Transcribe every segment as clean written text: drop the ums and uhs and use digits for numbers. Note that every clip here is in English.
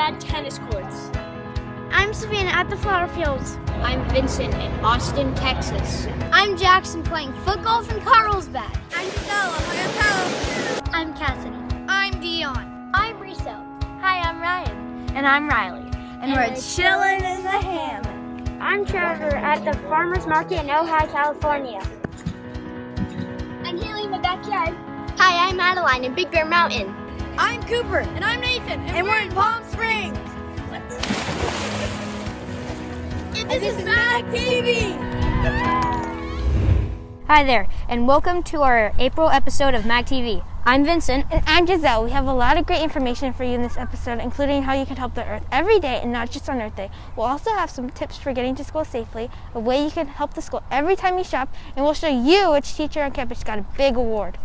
at tennis courts. I'm Savannah at the flower fields. I'm Vincent in Austin, Texas. I'm Jackson playing foot golf in Carlsbad. I'm Giselle at Ohio. I'm Cassidy. I'm Dion. I'm Riso. Hi, I'm Ryan. And I'm Riley. And we're chilling in the hammock. I'm Trevor at the Farmers Market in Ojai, California. I'm Haley in my backyard. Hi, I'm Madeline in Big Bear Mountain. I'm Cooper. And I'm Nathan. And we're in Palm Springs. And this is MagTV. Hi there, and welcome to our April episode of MagTV. I'm Vincent. And I'm Giselle. We have a lot of great information for you in this episode, including how you can help the Earth every day and not just on Earth Day. We'll also have some tips for getting to school safely, a way you can help the school every time you shop, and we'll show you which teacher on campus got a big award.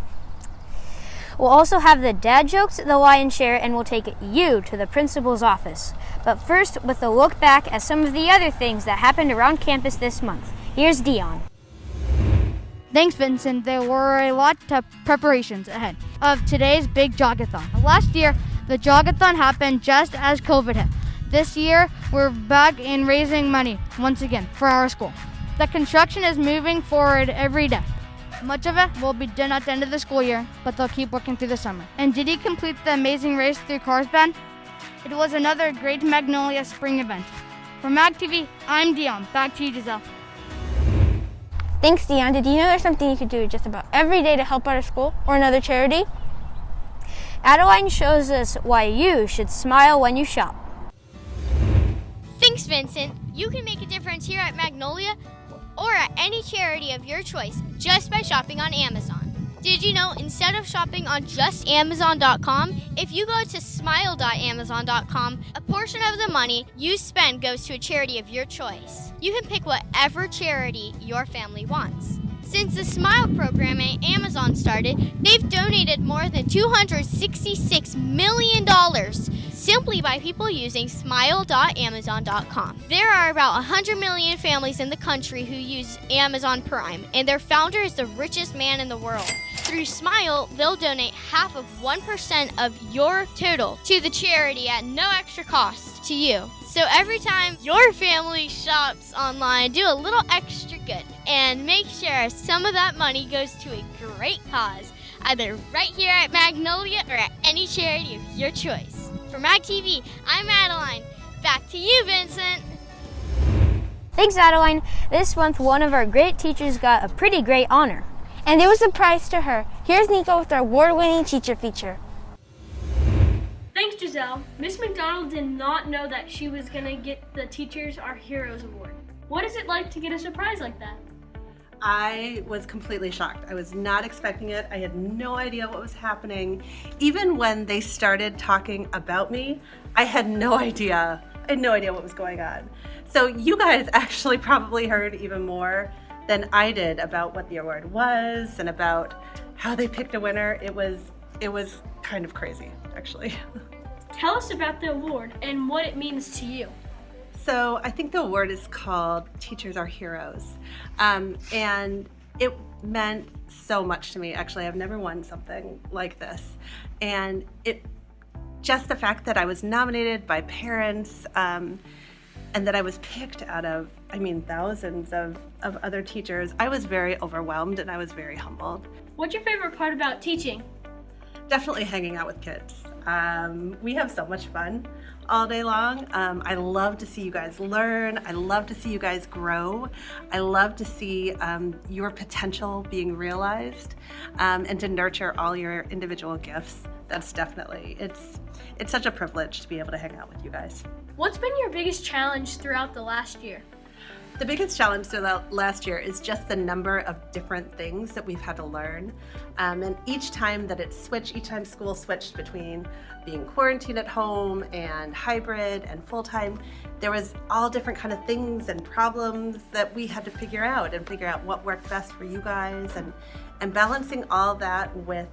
We'll also have the dad jokes, the lion share, and we'll take you to the principal's office. But first, with a look back at some of the other things that happened around campus this month. Here's Dion. Thanks, Vincent. There were a lot of preparations ahead of today's big jogathon. Last year, the jogathon happened just as COVID hit. This year, we're back in raising money once again for our school. The construction is moving forward every day. Much of it will be done at the end of the school year, but they'll keep working through the summer. And did he complete the amazing race through Carlsbad? It was another great Magnolia spring event. For MagTV, I'm Dion. Back to you, Giselle. Thanks, Dion. Did you know there's something you could do just about every day to help out a school or another charity? Adeline shows us why you should smile when you shop. Thanks, Vincent. You can make a difference here at Magnolia or at any charity of your choice just by shopping on Amazon. Did you know instead of shopping on just Amazon.com, if you go to smile.amazon.com, a portion of the money you spend goes to a charity of your choice. You can pick whatever charity your family wants. Since the Smile program at Amazon started, they've donated more than $266 million simply by people using smile.amazon.com. There are about 100 million families in the country who use Amazon Prime, and their founder is the richest man in the world. Through Smile, they'll donate half of 1% of your total to the charity at no extra cost to you. So every time your family shops online, do a little extra good and make sure some of that money goes to a great cause, either right here at Magnolia or at any charity of your choice. For MagTV, I'm Adeline. Back to you, Vincent. Thanks, Adeline. This month, one of our great teachers got a pretty great honor. And it was a prize to her. Here's Nico with our award-winning teacher feature. Thanks, Giselle. Miss McDonald did not know that she was going to get the Teachers Are Heroes award. What is it like to get a surprise like that? I was completely shocked. I was not expecting it. I had no idea what was happening. Even when they started talking about me, I had no idea. I had no idea what was going on. So you guys actually probably heard even more than I did about what the award was and about how they picked a winner. It was kind of crazy, actually. Tell us about the award and what it means to you. So I think the award is called Teachers Are Heroes. And it meant so much to me. Actually, I've never won something like this. And just the fact that I was nominated by parents and that I was picked out of, thousands of other teachers, I was very overwhelmed and I was very humbled. What's your favorite part about teaching? Definitely hanging out with kids. We have so much fun all day long. I love to see you guys learn. I love to see you guys grow. I love to see your potential being realized and to nurture all your individual gifts. That's definitely, it's such a privilege to be able to hang out with you guys. What's been your biggest challenge throughout the last year? The biggest challenge throughout last year is just the number of different things that we've had to learn. And each time that it switched, each time school switched between being quarantined at home and hybrid and full-time, there was all different kind of things and problems that we had to figure out what worked best for you guys. And balancing all that with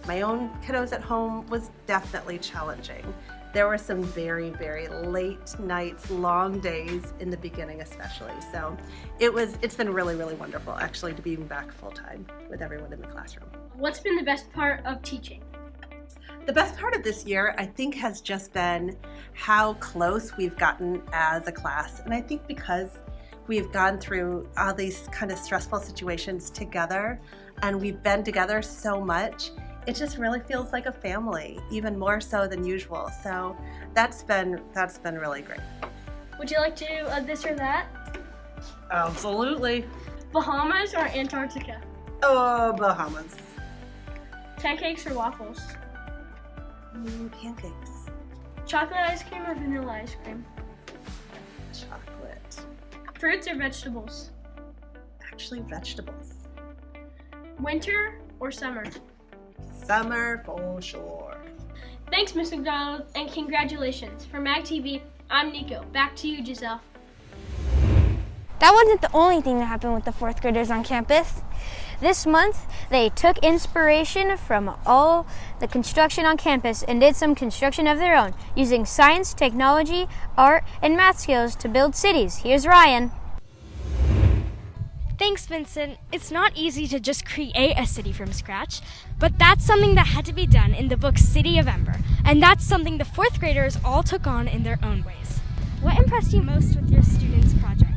my own kiddos at home was definitely challenging. There were some very, very late nights, long days in the beginning especially. So it's been really, really wonderful actually to be back full time with everyone in the classroom. What's been the best part of teaching? The best part of this year, I think, has just been how close we've gotten as a class. And I think because we've gone through all these kind of stressful situations together and we've been together so much, it just really feels like a family, even more so than usual. So that's been really great. Would you like to do this or that? Absolutely. Bahamas or Antarctica? Oh, Bahamas. Pancakes or waffles? Pancakes. Chocolate ice cream or vanilla ice cream? Chocolate. Fruits or vegetables? Actually, vegetables. Winter or summer? Summer for sure. Thanks, Miss McDonald, and congratulations. For MagTV, I'm Nico. Back to you, Giselle. That wasn't the only thing that happened with the fourth graders on campus. This month, they took inspiration from all the construction on campus and did some construction of their own, using science, technology, art, and math skills to build cities. Here's Ryan. Thanks, Vincent. It's not easy to just create a city from scratch, but that's something that had to be done in the book City of Ember, and that's something the fourth graders all took on in their own ways. What impressed you most with your students' projects?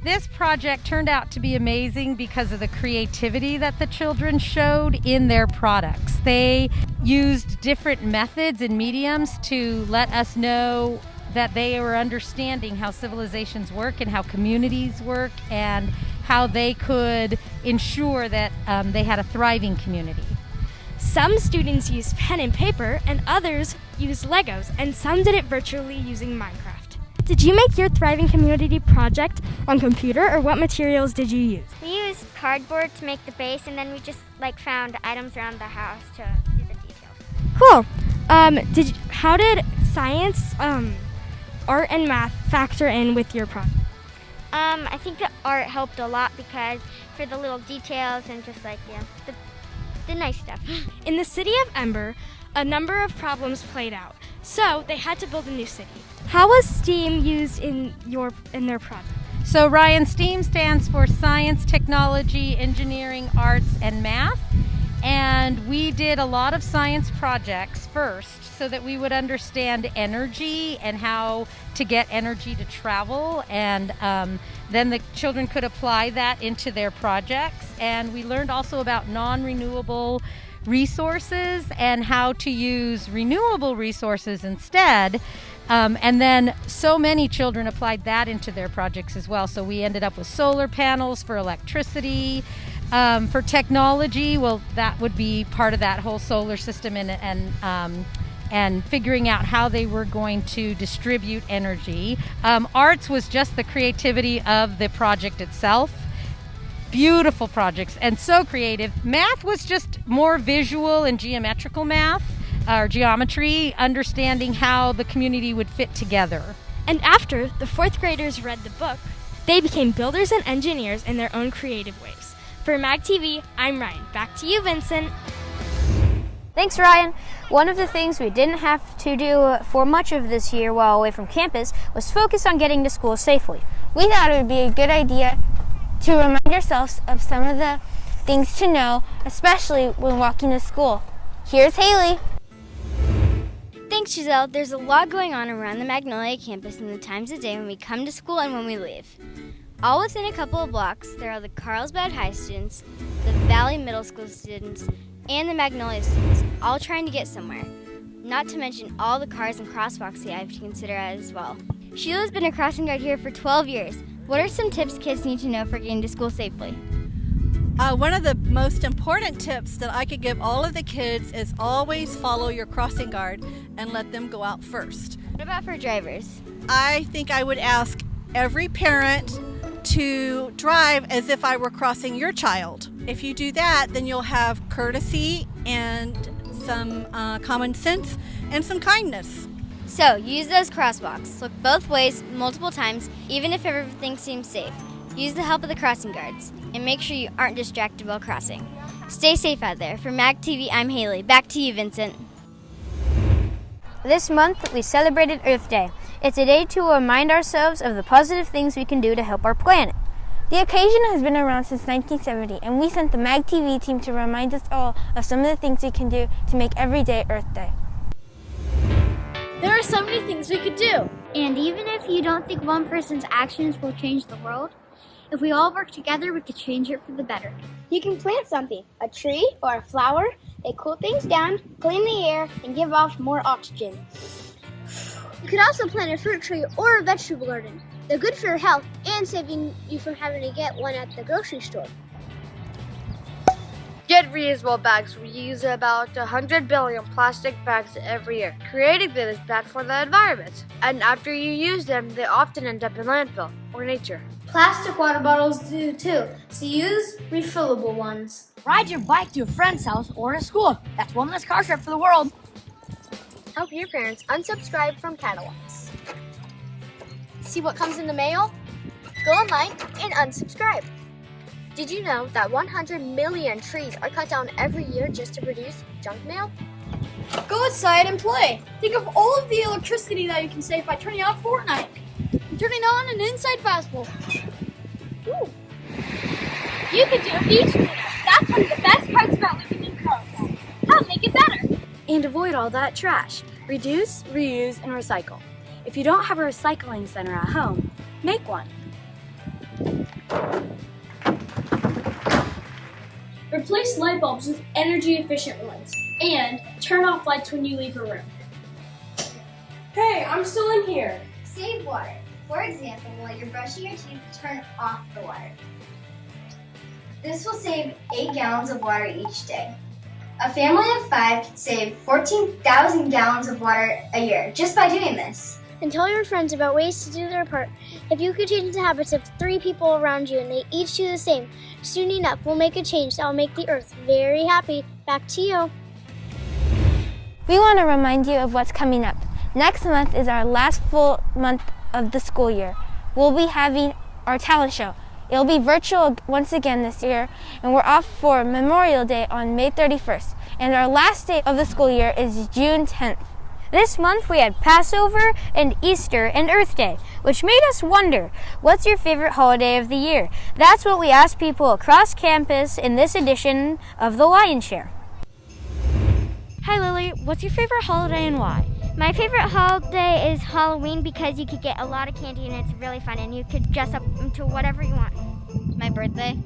This project turned out to be amazing because of the creativity that the children showed in their products. They used different methods and mediums to let us know that they were understanding how civilizations work and how communities work and how they could ensure that they had a thriving community. Some students used pen and paper and others used Legos, and some did it virtually using Minecraft. Did you make your Thriving Community project on computer, or what materials did you use? We used cardboard to make the base, and then we just found items around the house to do the details. Cool. How did science, art, and math factor in with your project? I think the art helped a lot because for the little details and just the nice stuff. In the city of Ember, a number of problems played out, so they had to build a new city. How was STEAM used in their project? So Ryan, STEAM stands for Science, Technology, Engineering, Arts, and Math. And we did a lot of science projects first so that we would understand energy and how to get energy to travel. And then the children could apply that into their projects. And we learned also about non-renewable resources and how to use renewable resources instead. And then so many children applied that into their projects as well. So we ended up with solar panels for electricity. For technology, well, that would be part of that whole solar system and figuring out how they were going to distribute energy. Arts was just the creativity of the project itself. Beautiful projects and so creative. Math was just more visual and geometrical math, or geometry, understanding how the community would fit together. And after the fourth graders read the book, they became builders and engineers in their own creative ways. For MagTV, I'm Ryan. Back to you, Vincent. Thanks, Ryan. One of the things we didn't have to do for much of this year while away from campus was focus on getting to school safely. We thought it would be a good idea to remind ourselves of some of the things to know, especially when walking to school. Here's Haley. Thanks, Giselle. There's a lot going on around the Magnolia campus in the times of day when we come to school and when we leave. All within a couple of blocks, there are the Carlsbad High students, the Valley Middle School students, and the Magnolia students, all trying to get somewhere. Not to mention all the cars and crosswalks they have to consider as well. Sheila's been a crossing guard here for 12 years. What are some tips kids need to know for getting to school safely? One of the most important tips that I could give all of the kids is always follow your crossing guard and let them go out first. What about for drivers? I think I would ask every parent to drive as if I were crossing your child. If you do that, then you'll have courtesy and some common sense and some kindness. So, use those crosswalks. Look both ways multiple times, even if everything seems safe. Use the help of the crossing guards, and make sure you aren't distracted while crossing. Stay safe out there. For MagTV, I'm Haley. Back to you, Vincent. This month, we celebrated Earth Day. It's a day to remind ourselves of the positive things we can do to help our planet. The occasion has been around since 1970, and we sent the MagTV team to remind us all of some of the things we can do to make every day Earth Day. There are so many things we could do. And even if you don't think one person's actions will change the world, if we all work together, we could change it for the better. You can plant something, a tree or a flower. They cool things down, clean the air, and give off more oxygen. You could also plant a fruit tree or a vegetable garden. They're good for your health and saving you from having to get one at the grocery store. Get reusable bags. We use about 100 billion plastic bags every year. Creating them is bad for the environment. And after you use them, they often end up in landfill or nature. Plastic water bottles do too, so use refillable ones. Ride your bike to a friend's house or to school. That's one less car trip for the world. Help your parents unsubscribe from catalogs. See what comes in the mail? Go online and unsubscribe. Did you know that 100 million trees are cut down every year just to produce junk mail? Go outside and play. Think of all of the electricity that you can save by turning on Fortnite. And turning on an inside fastball. Ooh. You could do a beach cleanup. That's one of the best parts about living in Carlsbad. Help make it better. And avoid all that trash. Reduce, reuse, and recycle. If you don't have a recycling center at home, make one. Replace light bulbs with energy-efficient ones. And turn off lights when you leave a room. Hey, I'm still in here. Save water. For example, while you're brushing your teeth, turn off the water. This will save 8 gallons of water each day. A family of 5 can save 14,000 gallons of water a year just by doing this. And tell your friends about ways to do their part. If you could change the habits of 3 people around you and they each do the same, soon enough we'll make a change that will make the earth very happy. Back to you. We want to remind you of what's coming up. Next month is our last full month of the school year. We'll be having our talent show. It'll be virtual once again this year, and we're off for Memorial Day on May 31st. And our last day of the school year is June 10th. This month we had Passover and Easter and Earth Day, which made us wonder, what's your favorite holiday of the year? That's what we asked people across campus in this edition of The Lion's Share. Hi Lily, what's your favorite holiday and why? My favorite holiday is Halloween because you could get a lot of candy and it's really fun and you could dress up into whatever you want. My birthday.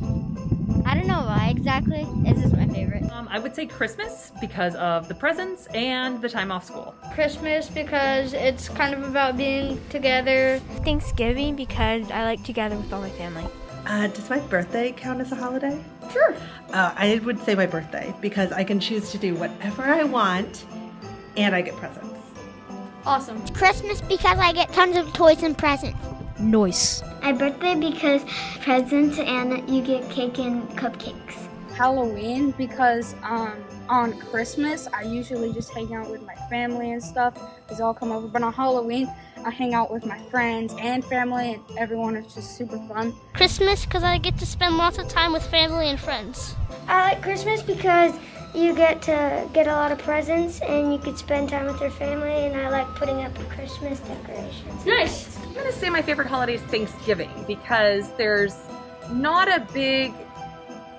I don't know why exactly. It's just my favorite. I would say Christmas because of the presents and the time off school. Christmas because it's kind of about being together. Thanksgiving because I like to gather with all my family. Does my birthday count as a holiday? Sure. I would say my birthday because I can choose to do whatever I want and I get presents. Awesome. Christmas because I get tons of toys and presents. Nice. My birthday because presents and you get cake and cupcakes. Halloween because on Christmas I usually just hang out with my family and stuff. They all come over. But on Halloween I hang out with my friends and family and everyone. It's just super fun. Christmas because I get to spend lots of time with family and friends. I like Christmas because you get to get a lot of presents and you could spend time with your family, and I like putting up Christmas decorations. Nice. I'm going to say my favorite holiday is Thanksgiving because there's not a big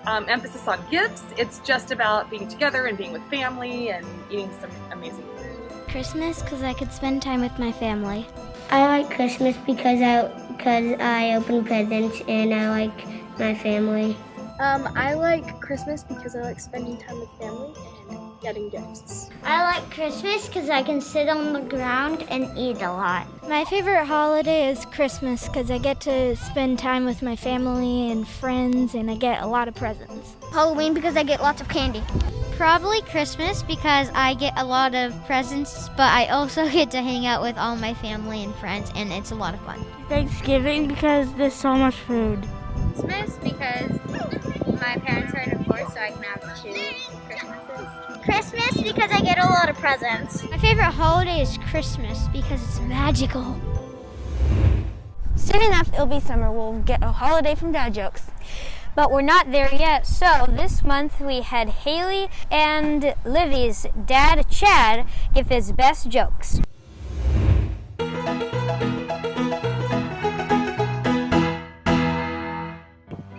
emphasis on gifts. It's just about being together and being with family and eating some amazing food. Christmas because I could spend time with my family. I like Christmas because I open presents and I like my family. I like Christmas because I like spending time with family and getting gifts. I like Christmas because I can sit on the ground and eat a lot. My favorite holiday is Christmas because I get to spend time with my family and friends and I get a lot of presents. Halloween because I get lots of candy. Probably Christmas because I get a lot of presents, but I also get to hang out with all my family and friends and it's a lot of fun. Thanksgiving because there's so much food. Christmas because my parents are divorced, so I can have 2 Christmases. Christmas because I get a lot of presents. My favorite holiday is Christmas because it's magical. Soon enough, it'll be summer. We'll get a holiday from Dad Jokes. But we're not there yet, so this month we had Haley and Livy's dad, Chad, give his best jokes.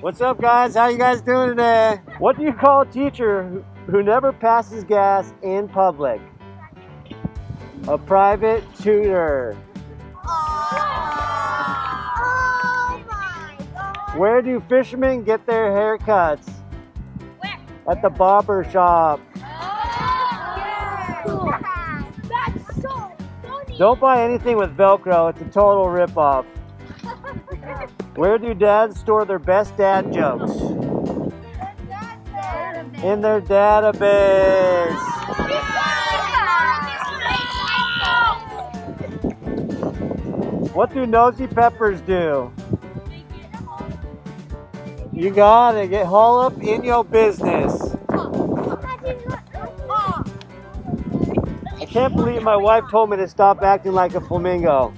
What's up, guys? How you guys doing today? What do you call a teacher who never passes gas in public? A private tutor. Where do fishermen get their haircuts? Where? At the barber shop. That's so funny. Don't buy anything with Velcro, it's a total ripoff. Where do dads store their best dad jokes? In their database. What do nosy peppers do? You gotta get all up in your business. I can't believe my wife told me to stop acting like a flamingo.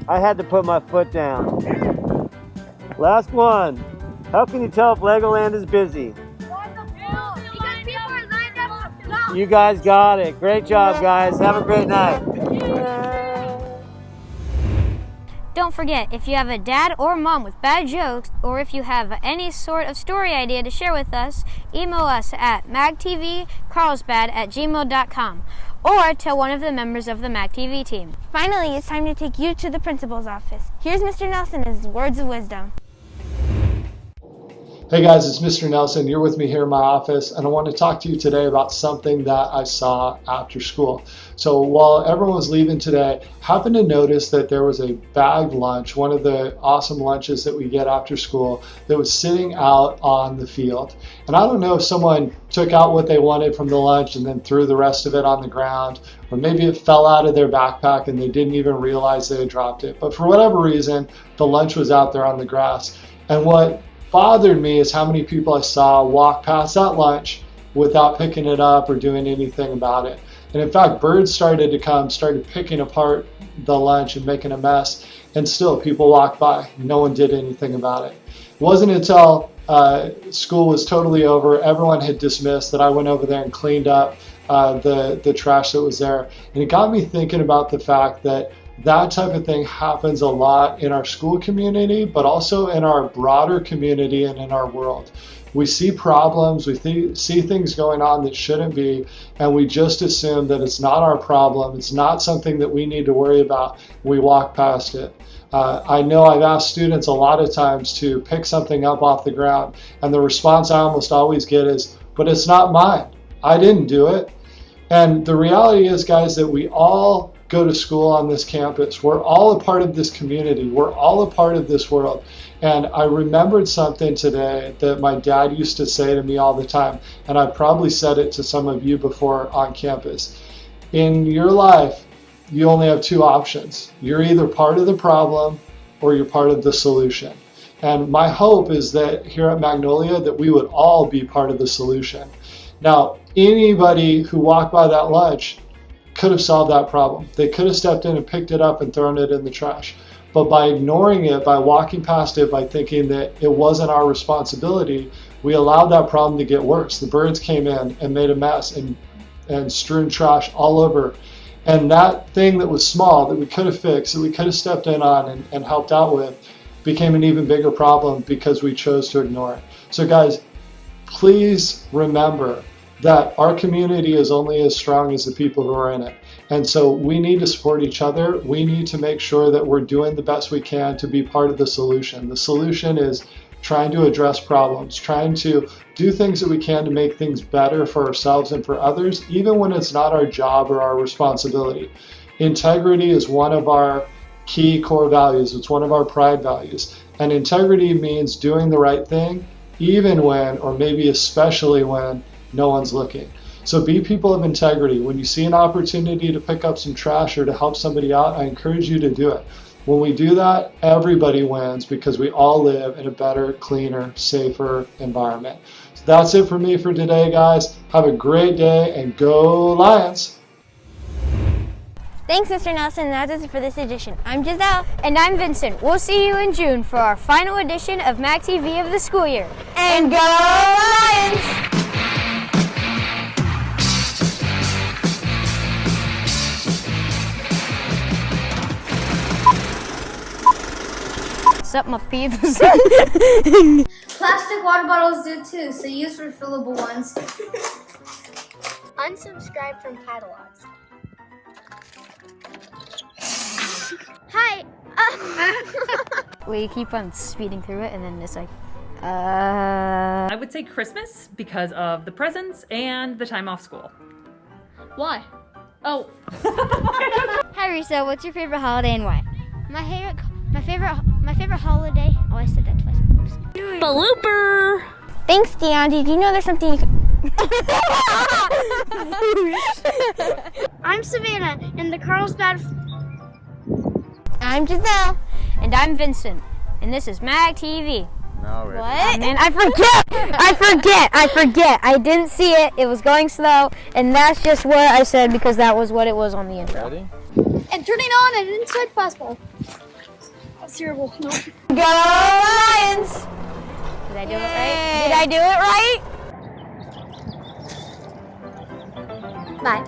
I had to put my foot down. Last one. How can you tell if Legoland is busy? You guys got it. Great job, guys. Have a great night. Don't forget, if you have a dad or mom with bad jokes, or if you have any sort of story idea to share with us, email us at magtvcarlsbad@gmail.com or tell one of the members of the MagTV team. Finally, it's time to take you to the principal's office. Here's Mr. Nelson and his words of wisdom. Hey guys, it's Mr. Nelson. You're with me here in my office, and I want to talk to you today about something that I saw after school. So while everyone was leaving today, I happened to notice that there was a bagged lunch, one of the awesome lunches that we get after school, that was sitting out on the field. And I don't know if someone took out what they wanted from the lunch and then threw the rest of it on the ground, or maybe it fell out of their backpack and they didn't even realize they had dropped it. But for whatever reason, the lunch was out there on the grass. And what bothered me is how many people I saw walk past that lunch without picking it up or doing anything about it. And in fact, birds started to come, started picking apart the lunch and making a mess, and still people walked by. No one did anything about it. It wasn't until school was totally over, everyone had dismissed, that I went over there and cleaned up the trash that was there. And it got me thinking about the fact that that type of thing happens a lot in our school community, but also in our broader community and in our world. We see problems, we see things going on that shouldn't be, and we just assume that it's not our problem, it's not something that we need to worry about. We walk past it. I know I've asked students a lot of times to pick something up off the ground, and the response I almost always get is, but it's not mine. I didn't do it. And the reality is, guys, that we all go to school on this campus. We're all a part of this community. We're all a part of this world. And I remembered something today that my dad used to say to me all the time, and I've probably said it to some of you before on campus. In your life, you only have two options. You're either part of the problem or you're part of the solution. And my hope is that here at Magnolia, that we would all be part of the solution. Now, anybody who walked by that lunch could have solved that problem. They could have stepped in and picked it up and thrown it in the trash. But by ignoring it, by walking past it, by thinking that it wasn't our responsibility, we allowed that problem to get worse. The birds came in and made a mess and strewn trash all over. And that thing that was small, that we could have fixed, that we could have stepped in on and helped out with, became an even bigger problem because we chose to ignore it. So guys, please remember that our community is only as strong as the people who are in it. And so we need to support each other. We need to make sure that we're doing the best we can to be part of the solution. The solution is trying to address problems, trying to do things that we can to make things better for ourselves and for others, even when it's not our job or our responsibility. Integrity is one of our key core values. It's one of our pride values. And integrity means doing the right thing, even when, or maybe especially when, no one's looking. So be people of integrity. When you see an opportunity to pick up some trash or to help somebody out, I encourage you to do it. When we do that, everybody wins because we all live in a better, cleaner, safer environment. So that's it for me for today, guys. Have a great day and go Lions! Thanks, Mr. Nelson. That does it for this edition. I'm Giselle. And I'm Vincent. We'll see you in June for our final edition of MagTV of the school year. And go Lions! Up my peeps. Plastic water bottles do too, so use refillable ones. Unsubscribe from catalogs. Hi. We keep on speeding through it, and then it's like, I would say Christmas because of the presents and the time off school. Why? Oh. Hi, Risa. What's your favorite holiday and why? My favorite holiday. Oh, I said that twice. Blooper. Thanks, Dion. Did you know there's something you can... I'm Savannah, and the Carlsbad. I'm Giselle. and I'm Vincent, and this is MagTV. What? And I forget. I didn't see it. It was going slow, and that's just what I said because that was what it was on the intro. Ready? And turning on an inside fastball. That's terrible. No. Go Lions! Did I do it right? Did I do it right? Bye.